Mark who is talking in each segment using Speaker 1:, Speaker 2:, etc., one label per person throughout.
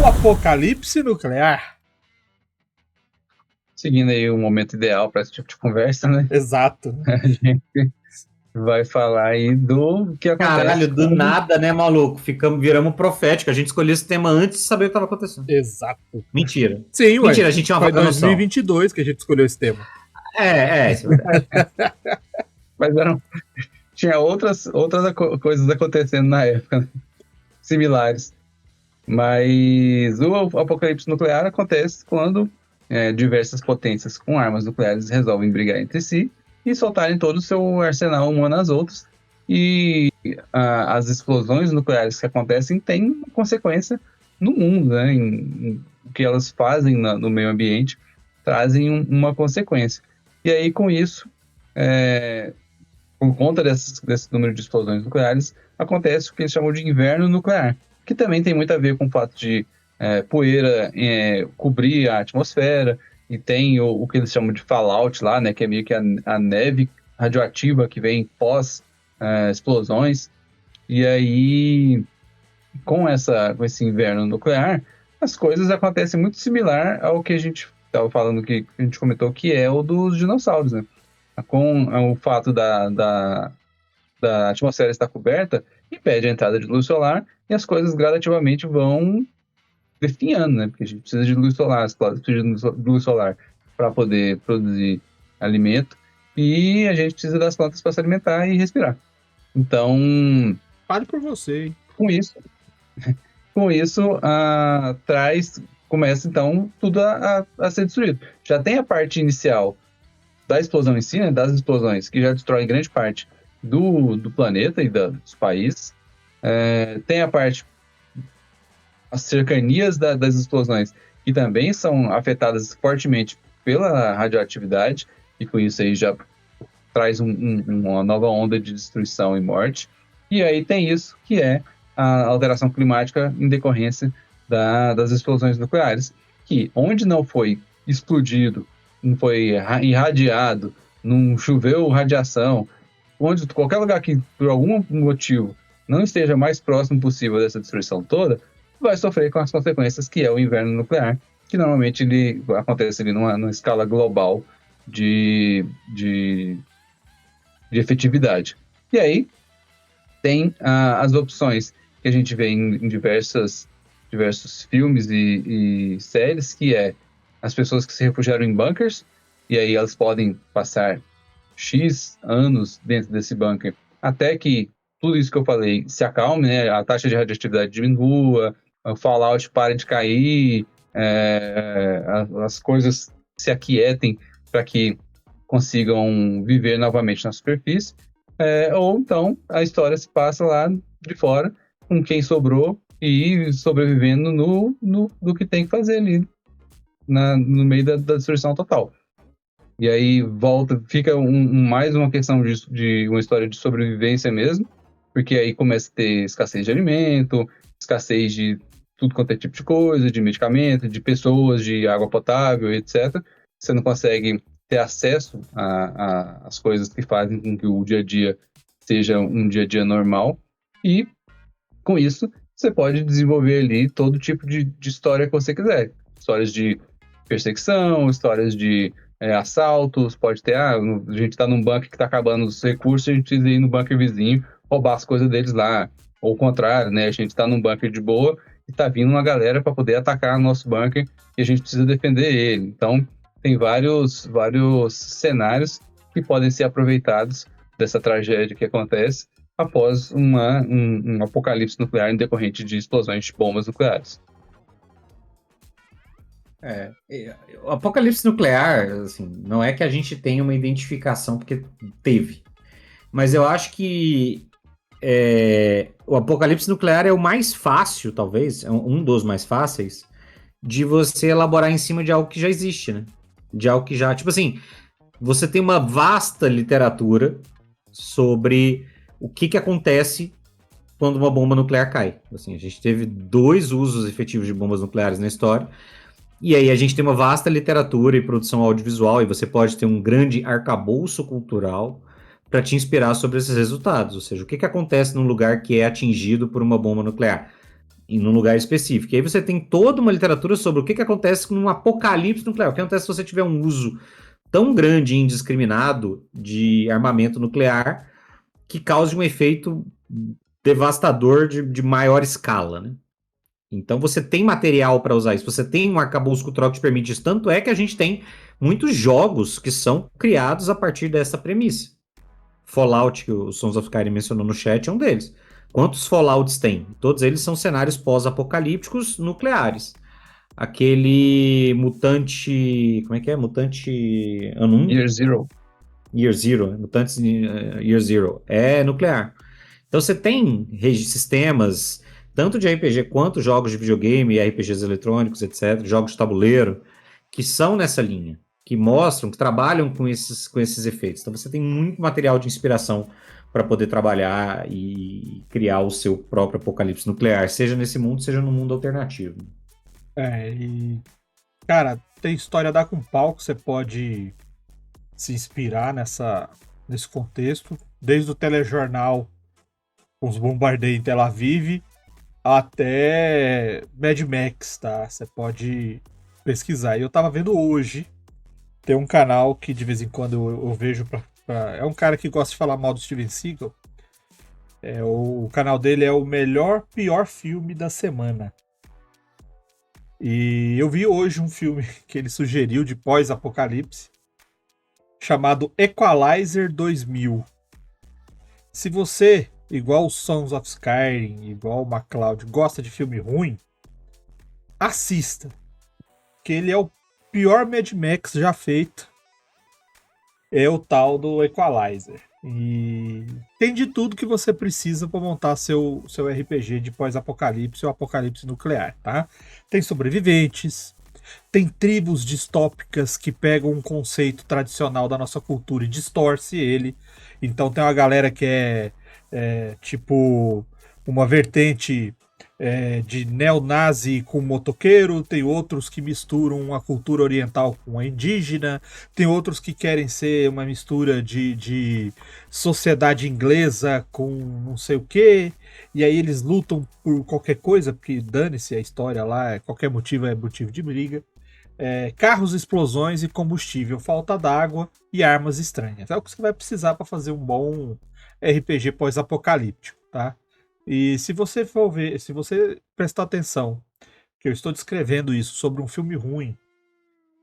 Speaker 1: O apocalipse nuclear.
Speaker 2: Seguindo aí o momento ideal para esse tipo de conversa, né?
Speaker 1: Exato.
Speaker 2: A gente vai falar aí do que acontece.
Speaker 3: Caralho, do nada, né, maluco? Viramos profético. A gente escolheu esse tema antes de saber o que estava acontecendo.
Speaker 1: Exato.
Speaker 3: Mentira.
Speaker 1: Sim, ué.
Speaker 3: Mentira, a gente tinha uma
Speaker 1: Foi
Speaker 3: vaga noção.
Speaker 1: 2022 que a gente escolheu esse tema.
Speaker 3: Isso é verdade.
Speaker 2: Mas tinha outras coisas acontecendo na época, né? Similares. Mas o apocalipse nuclear acontece quando diversas potências com armas nucleares resolvem brigar entre si e soltarem todo o seu arsenal uma nas outras. E as explosões nucleares que acontecem têm uma consequência no mundo, né? O que elas fazem no meio ambiente trazem uma consequência. E aí, com isso, por conta desse número de explosões nucleares, acontece o que eles chamam de inverno nuclear, que também tem muito a ver com o fato de poeira cobrir a atmosfera, e tem o que eles chamam de fallout lá, né, que é meio que a neve radioativa que vem pós explosões. E aí, com esse inverno nuclear, as coisas acontecem muito similar ao que a gente estava falando, que a gente comentou, que é o dos dinossauros, né? Com o fato da atmosfera estar coberta, impede a entrada de luz solar e as coisas gradativamente vão definhando, né? Porque a gente precisa de luz solar, as plantas precisam de luz solar para poder produzir alimento e a gente precisa das plantas para se alimentar e respirar. Então,
Speaker 1: Fale por você, hein?
Speaker 2: com isso começa então tudo a ser destruído. Já tem a parte inicial da explosão em si, né, das explosões, que já destrói grande parte do planeta e dos países. Tem a parte, as cercanias das explosões, que também são afetadas fortemente pela radioatividade, e com isso aí já traz uma nova onda de destruição e morte. E aí tem isso, que é a alteração climática em decorrência das explosões nucleares, que onde não foi explodido, não foi irradiado, não choveu radiação, onde qualquer lugar que, por algum motivo, não esteja mais próximo possível dessa destruição toda, vai sofrer com as consequências que é o inverno nuclear, que normalmente ele acontece ali numa escala global de efetividade. E aí tem as opções que a gente vê em diversos filmes e séries, que é as pessoas que se refugiaram em bunkers, e aí elas podem passar X anos dentro desse bunker, até que tudo isso que eu falei se acalme, né? A taxa de radioatividade diminua, o fallout pare de cair, as coisas se aquietem para que consigam viver novamente na superfície, ou então a história se passa lá de fora, com quem sobrou e sobrevivendo no que tem que fazer ali, no meio da destruição total. E aí fica mais uma questão de uma história de sobrevivência mesmo, porque aí começa a ter escassez de alimento, escassez de tudo quanto é tipo de coisa, de medicamento, de pessoas, de água potável, etc. Você não consegue ter acesso às coisas que fazem com que o dia a dia seja um dia a dia normal, e com isso você pode desenvolver ali todo tipo de história que você quiser. Histórias de perseguição, histórias de assaltos, pode ter, a gente tá num bunker que tá acabando os recursos, a gente precisa ir no bunker vizinho, roubar as coisas deles lá. Ou o contrário, né? A gente tá num bunker de boa e tá vindo uma galera para poder atacar o nosso bunker e a gente precisa defender ele. Então, tem vários cenários que podem ser aproveitados dessa tragédia que acontece após um apocalipse nuclear em decorrente de explosões de bombas nucleares.
Speaker 3: O apocalipse nuclear, assim, não é que a gente tenha uma identificação, porque teve. Mas eu acho que o apocalipse nuclear é o mais fácil, talvez, é um dos mais fáceis, de você elaborar em cima de algo que já existe, né? De algo que já... Tipo assim, você tem uma vasta literatura sobre o que acontece quando uma bomba nuclear cai. Assim, a gente teve 2 usos efetivos de bombas nucleares na história. E aí a gente tem uma vasta literatura e produção audiovisual, e você pode ter um grande arcabouço cultural para te inspirar sobre esses resultados. Ou seja, o que acontece num lugar que é atingido por uma bomba nuclear? num lugar específico. E aí você tem toda uma literatura sobre o que acontece num apocalipse nuclear. O que acontece se você tiver um uso tão grande e indiscriminado de armamento nuclear que cause um efeito devastador de maior escala, né? Então você tem material para usar isso, você tem um arcabouço cultural que te permite isso. Tanto é que a gente tem muitos jogos que são criados a partir dessa premissa. Fallout, que o Sons of Skyrim mencionou no chat, é um deles. Quantos Fallouts tem? Todos eles são cenários pós-apocalípticos nucleares. Aquele mutante. Como é que é? Mutante. Ano 1?
Speaker 2: Year Zero.
Speaker 3: Year Zero. Mutantes Year Zero. É nuclear. Então você tem sistemas, tanto de RPG quanto jogos de videogame, RPGs eletrônicos, etc., jogos de tabuleiro, que são nessa linha, que mostram, que trabalham com esses efeitos. Então você tem muito material de inspiração para poder trabalhar e criar o seu próprio apocalipse nuclear, seja nesse mundo, seja no mundo alternativo.
Speaker 1: Cara, tem história a dar com pau que você pode se inspirar nesse contexto, desde o telejornal com os bombardeios em Tel Aviv até Mad Max, tá? Você pode pesquisar. E eu tava vendo hoje, tem um canal que de vez em quando eu vejo é um cara que gosta de falar mal do Steven Seagal. O canal dele é o melhor, pior filme da semana. E eu vi hoje um filme que ele sugeriu de pós-apocalipse, chamado Equalizer 2000. Se você, igual o Sons of Skyrim, igual o MacLeod, gosta de filme ruim, assista. Que ele é o pior Mad Max já feito. É o tal do Equalizer. E tem de tudo que você precisa para montar seu RPG de pós-apocalipse ou apocalipse nuclear, tá? Tem sobreviventes, tem tribos distópicas que pegam um conceito tradicional da nossa cultura e distorce ele. Então tem uma galera que é tipo uma vertente de neonazi com motoqueiro, tem outros que misturam a cultura oriental com a indígena, tem outros que querem ser uma mistura de sociedade inglesa com não sei o que, e aí eles lutam por qualquer coisa, porque dane-se a história lá, qualquer motivo é motivo de briga. Carros, explosões e combustível, falta d'água e armas estranhas. É o que você vai precisar para fazer um bom RPG pós-apocalíptico, tá? E se você for ver, se você prestar atenção, que eu estou descrevendo isso sobre um filme ruim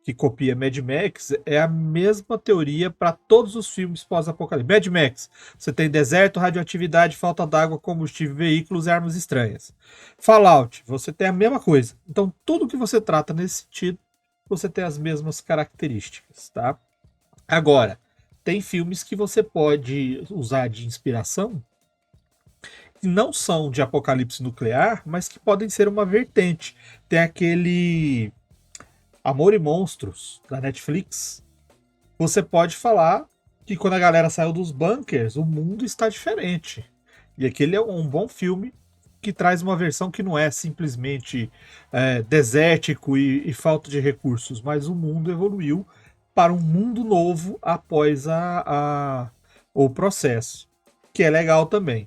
Speaker 1: que copia Mad Max, é a mesma teoria para todos os filmes pós-apocalipse. Mad Max, você tem deserto, radioatividade, falta d'água, combustível, veículos e armas estranhas. Fallout, você tem a mesma coisa. Então, tudo que você trata nesse sentido, você tem as mesmas características, tá? Agora, tem filmes que você pode usar de inspiração que não são de apocalipse nuclear, mas que podem ser uma vertente. Tem aquele Amor e Monstros, da Netflix. Você pode falar que quando a galera saiu dos bunkers, o mundo está diferente. E aquele é um bom filme que traz uma versão que não é simplesmente desértico e falta de recursos, mas o mundo evoluiu para um mundo novo após o processo, que é legal também.